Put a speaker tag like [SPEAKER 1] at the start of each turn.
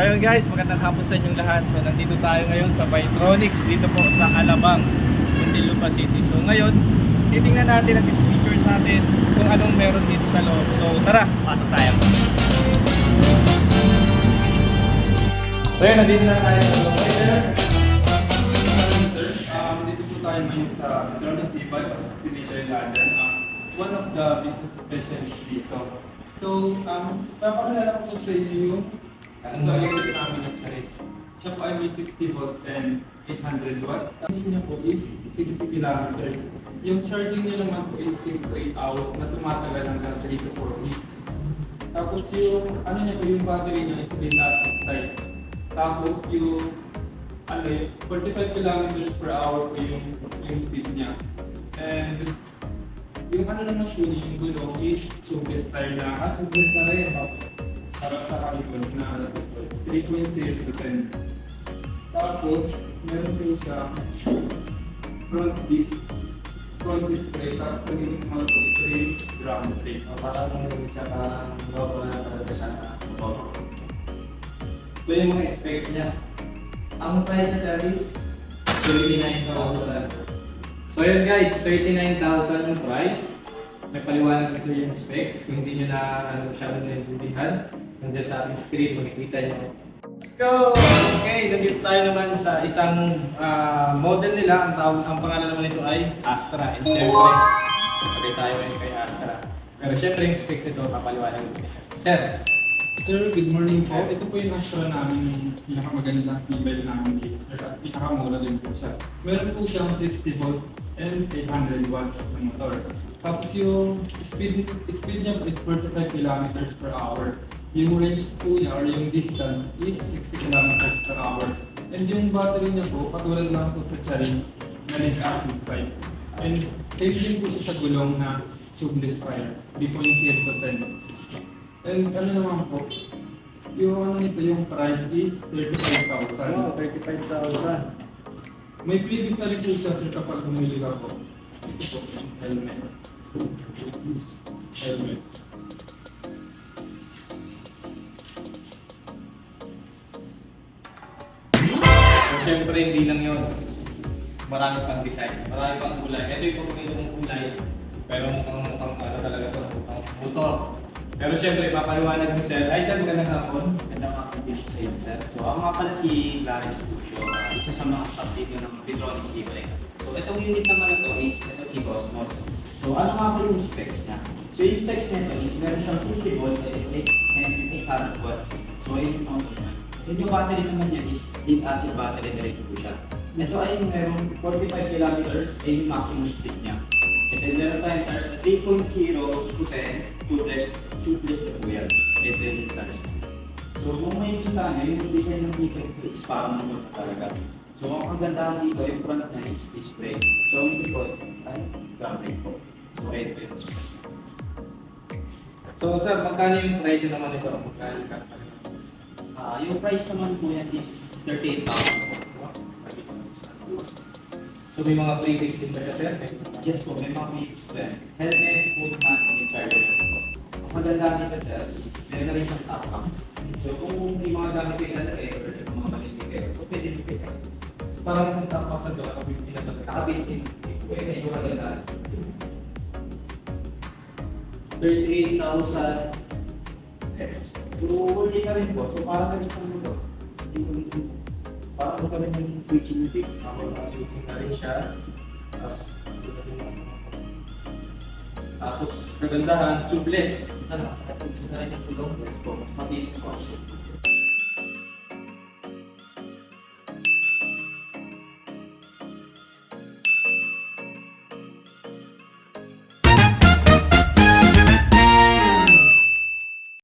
[SPEAKER 1] ayun guys, magandang hapon sa inyong lahat. So nandito tayo ngayon sa Bytronics dito po sa Alabang, Muntinlupa City. So ngayon, titingnan natin at features natin kung anong meron dito sa loob. So tara, pasok tayo. So yun, nandito na tayo sa loob.
[SPEAKER 2] Dito po tayo ngayon sa Jordan Sibal, Sinilay Ladder, one of the business specialists dito. So, papakilala ko po sa inyo yung electric namin ng Charis. Siya po ay may 60 volts and 800 watts. Ang niya po is 60 kilometers. Yung charging niya naman po is 6 to 8 hours na tumatagal hanggang 3 to 4 weeks. Tapos yung, niya po, yung battery niya is lead acid type. Tapos yung 45 kilometers per hour po yung speed niya. And yung naman po yung gulong is tubeless tire na tubeless na rin. Para sa California na 3.0 to 10. Tapos, meron po siya front disc brake. Tapos, nagiging mga 3 drum brake.
[SPEAKER 3] Parang siya parang logo na talaga siya na logo.
[SPEAKER 1] Ito yung mga specs niya.
[SPEAKER 3] Ang price na service, 39,000.
[SPEAKER 1] So yun guys, 39,000 yung price. Nagpaliwanag kasi yung specs. Kung hindi nyo na masyadong naiintindihan, nandiyan sa ating screen, makikita nyo. Let's go! Okay, nandito tayo naman sa isang model nila. Ang pangalan naman nito ay Astra. And syempre, kasabay tayo ngayon kay Astra. Pero syempre yung specs nito, papaliwanag nito isa. Sir!
[SPEAKER 2] Sir, good morning po. Ito po yung actual namin yung pinakamagandang level namin dito, sir. At pinakamura din po siya. Meron po siyang 60 volt and 800 watts na motor. Tapos yung speed niya po is 45 kilometers per hour. Yung range po niya or yung distance is 60 kilometers per hour. And yung battery niya po, katulad lang po sa Charis na lead acid type. And safe din po siya sa gulong na tubeless tire, 3.0 to 10. And naman po, yung nito, yung price is 35,000.
[SPEAKER 1] Wow, 35,000.
[SPEAKER 2] May previous na rin po siya, sir, kapag bumili ka po. Ito po, yung helmet. Helmet.
[SPEAKER 1] So, syempre, hindi lang yun. Marami pang design, marami pang kulay. Ito yung pagkakitong kulay, pero mukhang talaga ito, mukhang motor. Pero syempre, papaliwanag ni Sir. Ay, Sir, magandang hapon.
[SPEAKER 3] Magandang kapatid sa inyo, sir. So, ako nga pala si Clarence Lucio, isa sa mga staff dito ng Bytronics Libre. So, itong unit naman na to is, ito si Cosmos. So, ano nga pala yung specs niya? So, yung specs nito is, meron siyang 60 volt electric and 800 watts. So, yun yung auto niya. And yung battery naman niya is lead acid battery, direct po siya. Ito ay meron 45 kilometers ay yung maximum speed niya. And then meron tayong tires na 3.0 to 10, tubeless na po yan. Ito yung tires. So kung may kita nyo, yung design ng dito is parang motor talaga. So ang kagandahan dito, yung front na is display. So ang ito po, ay drum brake po. So ito yung space.
[SPEAKER 1] So, Sir, magkano yung price naman ito? Magkano yung
[SPEAKER 3] Yung price naman po yan is 38,000 po.
[SPEAKER 1] So, may mga freebies din ba siya, Sir?
[SPEAKER 3] Yes po, may mga features po yan. Helmet, food mat, and charger po. Ang maganda nito sir, meron na rin siyang top box. So kung may mga gamit kayo na sa error, yung mga malinig kayo, so pwede nyo kayo.
[SPEAKER 1] So, parang yung top box na ito, nakabili na ito.
[SPEAKER 3] Nakabit din. Pwede yung maganda.
[SPEAKER 1] 38,000.
[SPEAKER 3] So working na rin po. So parang na rin siyang mundo. Parang sa rin yung switching music.
[SPEAKER 1] Okay, switching na rin siya. Tapos, kagandahan, tubeless.
[SPEAKER 3] Ano, natubos na rin yung tulong. Yes po, mas mabilis po.